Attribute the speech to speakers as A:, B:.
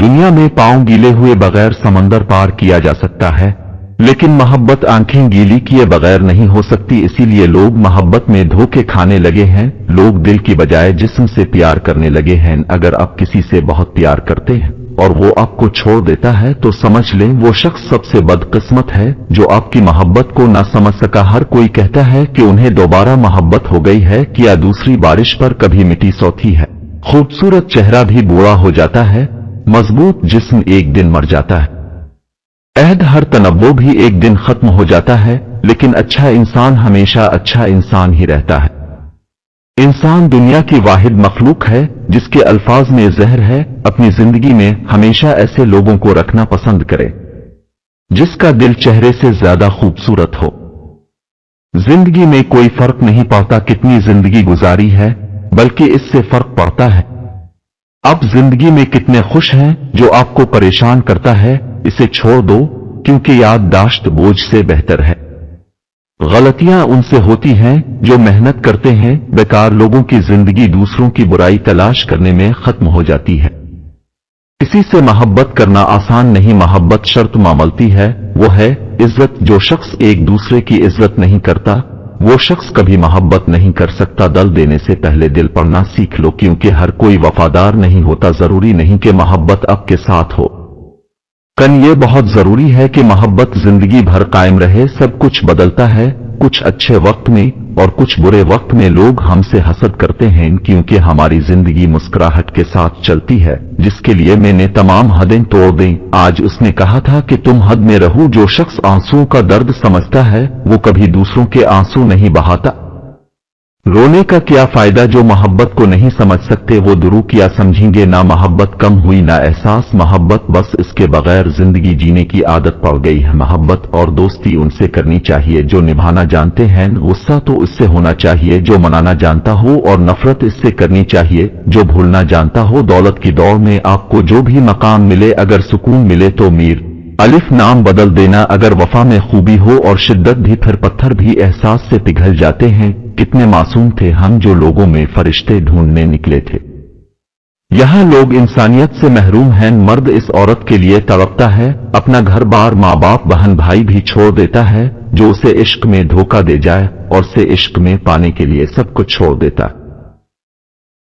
A: दुनिया में पांव गीले हुए बगैर समंदर पार किया जा सकता है, लेकिन मोहब्बत आंखें गीली किए बगैर नहीं हो सकती। इसीलिए लोग मोहब्बत में धोखे खाने लगे हैं। लोग दिल की बजाय जिस्म से प्यार करने लगे हैं। अगर आप किसी से बहुत प्यार करते हैं और वो आपको छोड़ देता है तो समझ लें वो शख्स सबसे बदकिस्मत है जो आपकी मोहब्बत को ना समझ सका। हर कोई कहता है कि उन्हें दोबारा मोहब्बत हो गई है, क्या दूसरी बारिश पर कभी मिट्टी सोती है। खूबसूरत चेहरा भी बूढ़ा हो जाता है, मजबूत जिस्म एक दिन मर जाता है, अहद हर तनव्वो भी एक दिन खत्म हो जाता है, लेकिन अच्छा इंसान हमेशा अच्छा इंसान ही रहता है। इंसान दुनिया की वाहिद मखलूक है जिसके अल्फाज में जहर है। अपनी जिंदगी में हमेशा ऐसे लोगों को रखना पसंद करें जिसका दिल चेहरे से ज्यादा खूबसूरत हो। जिंदगी में कोई फर्क नहीं पड़ता कितनी जिंदगी गुजारी है, बल्कि इससे फर्क पड़ता है आप जिंदगी में कितने खुश हैं। जो आपको परेशान करता है इसे छोड़ दो, क्योंकि याददाश्त बोझ से बेहतर है। गलतियां उनसे होती हैं जो मेहनत करते हैं। बेकार लोगों की जिंदगी दूसरों की बुराई तलाश करने में खत्म हो जाती है। किसी से मोहब्बत करना आसान नहीं, मोहब्बत शर्त मामलती है, वो है इज्जत। जो शख्स एक दूसरे की इज्जत नहीं करता वो शख्स कभी मोहब्बत नहीं कर सकता। दल देने से पहले दिल पढ़ना सीख लो, क्योंकि हर कोई वफादार नहीं होता। जरूरी नहीं कि मोहब्बत आपके साथ हो, कन ये बहुत जरूरी है कि मोहब्बत जिंदगी भर कायम रहे। सब कुछ बदलता है, कुछ अच्छे वक्त में और कुछ बुरे वक्त में। लोग हमसे हसद करते हैं क्योंकि हमारी जिंदगी मुस्कुराहट के साथ चलती है, जिसके लिए मैंने तमाम हदें तोड़ दी। आज उसने कहा था कि तुम हद में रहो। जो शख्स आंसुओं का दर्द समझता है वो कभी दूसरों के आंसू नहीं बहाता। रोने का क्या फायदा, जो मोहब्बत को नहीं समझ सकते वो दुरू किया समझेंगे। ना मोहब्बत कम हुई ना एहसास, मोहब्बत बस इसके बगैर जिंदगी जीने की आदत पड़ गई है। मोहब्बत और दोस्ती उनसे करनी चाहिए जो निभाना जानते हैं। गुस्सा तो इससे होना चाहिए जो मनाना जानता हो, और नफरत इससे करनी चाहिए जो भूलना जानता हो। दौलत की दौड़ में आपको जो भी मकाम मिले, अगर सुकून मिले तो मीर अलिफ नाम बदल देना। अगर वफा में खूबी हो और शिद्दत भी, फिर पत्थर भी एहसास से पिघल जाते हैं। कितने मासूम थे हम जो लोगों में फरिश्ते ढूंढने निकले थे। यहां लोग इंसानियत से महरूम हैं। मर्द इस औरत के लिए तड़पता है, अपना घर बार, माँ बाप, बहन भाई भी छोड़ देता है जो उसे इश्क में धोखा दे जाए और से इश्क में पाने के लिए सब कुछ छोड़ देता है।